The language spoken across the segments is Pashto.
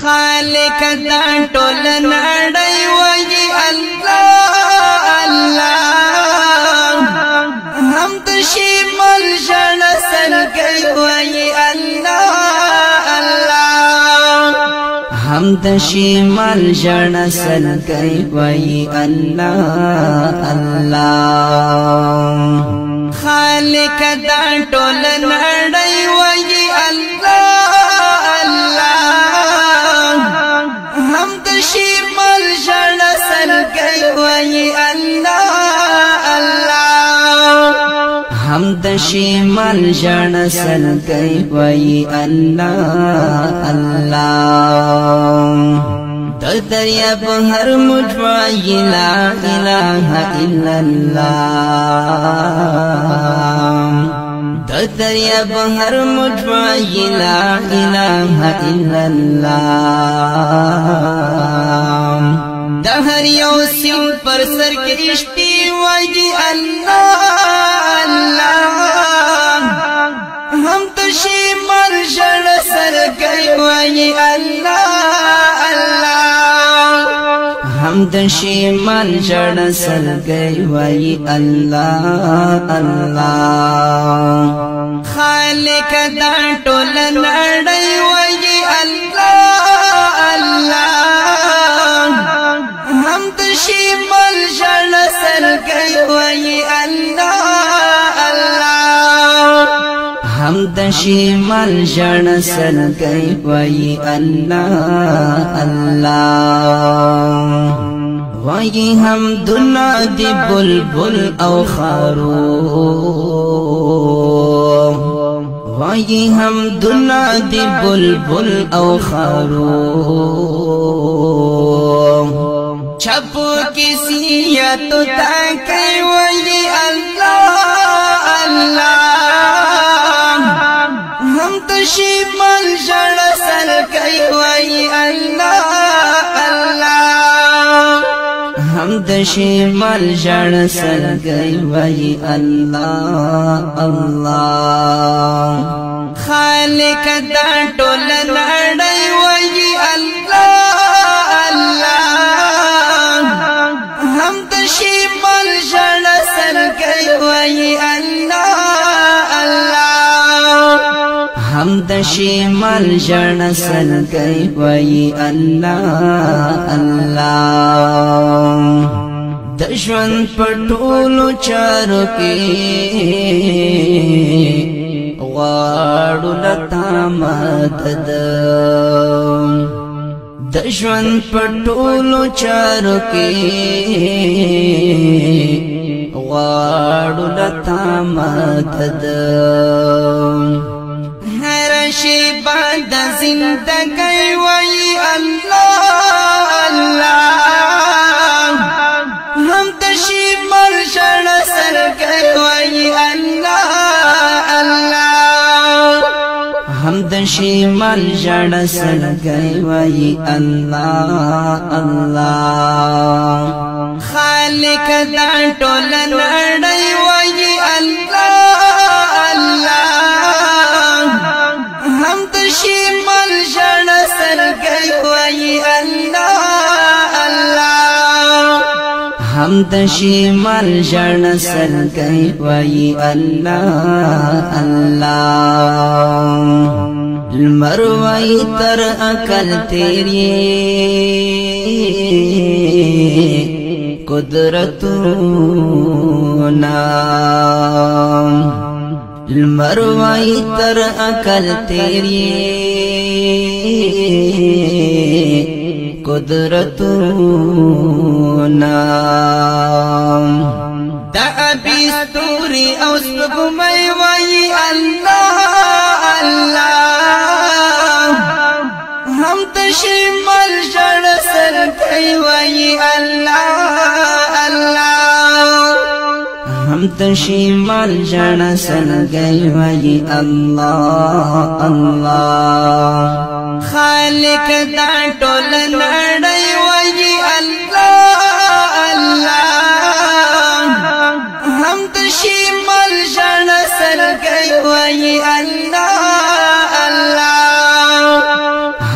خالق دا ټول نړۍ وایي الله الله هم د شمال ژړ سلګۍ وایي الله الله هم د شمال ژړ سلګۍ وایي الله الله خالق دا ټول نړۍ وایي الله الله هم د شمال ژړ سلګۍ وایي الله الله هم د شمال ژړ سلګۍ وایي الله الله د دریاب هر موج وایي لا اله الا الله د دریاب هر موج وایي لا اله الا الله د هر یو سیم پر سر کشتي وایي الله الله هم د شمال ژړ سلګۍ وایي الله الله هم د شمال ژړ سلګۍ وایي الله الله خالق دا ټول نړۍ وایي الله الله هم د شمال ژړ سلګۍ وایي الله الله هم د شمال ژړ سلګۍ وایي الله الله وایي هم دنا دی بلبل او خروف وایي هم دنا دی بلبل او خروف چپو کسی یا تو تاکی وایي الله الله هم د شمال ژړ سلګۍ وایي الله الله هم د شمال ژړ سلګۍ وایي الله الله خالق دا ټول نړۍ وایي الله الله هم د شمال ژړ سلګۍ وایي الله الله هم د شمال ژړ سلګۍ وایي الله الله د ژوند په ټولو چارو کې غواړو لتا مدد د ژوند په ټولو چارو کې غواړو لتا مدد هر شی بعد زندګۍ وایي الله الله هم د شمال ژړ سلګۍ وایي الله الله هم د شمال ژړ سلګۍ وایي الله الله خالق دا ټول نړۍ وایي الله الله هم د شمال ژړ سلګۍ وایي الله الله هم د شمال ژړ سلګۍ وایي الله الله لمر وایي تر عقل تیری قدرتنا لمر وایي تر عقل تیری قدرتنا دا ابي ستوري او سپوږمۍ وایي الله الله هم د شمال ژړ سلګۍ وایي الله الله هم د شمال ژړ سلګۍ وایي الله الله خالق دا ټول نړۍ وایي الله الله هم د شمال ژړ سلګۍ وایي الله الله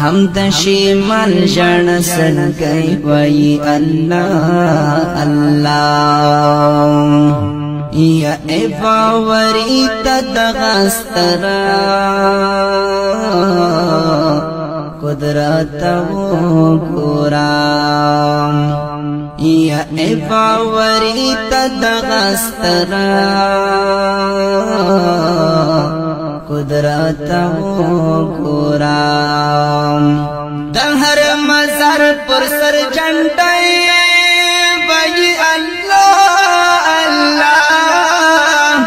هم هم د شمال جن سرګي وای الله الله یا ایفاوری تدغسترا قدرت و گرام یا ایفاوری تدغسترا قدرت و گرام دهر مزار پر سر جنڈائی وی اللہ اللہ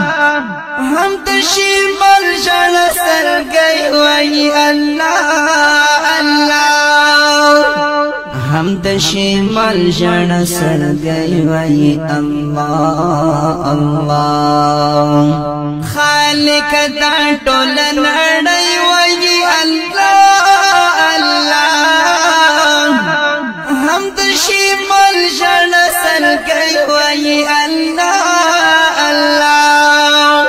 ہم تشیمل جن سر گئی وی اللہ اللہ ہم تشیمل جن سر گئی وی اللہ اللہ خالق دا ټول نړۍ وایي الله الله هم د شمال جن سرګي وایي الله الله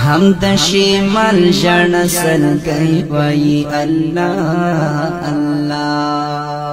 هم د شمال جن سرګي وایي الله الله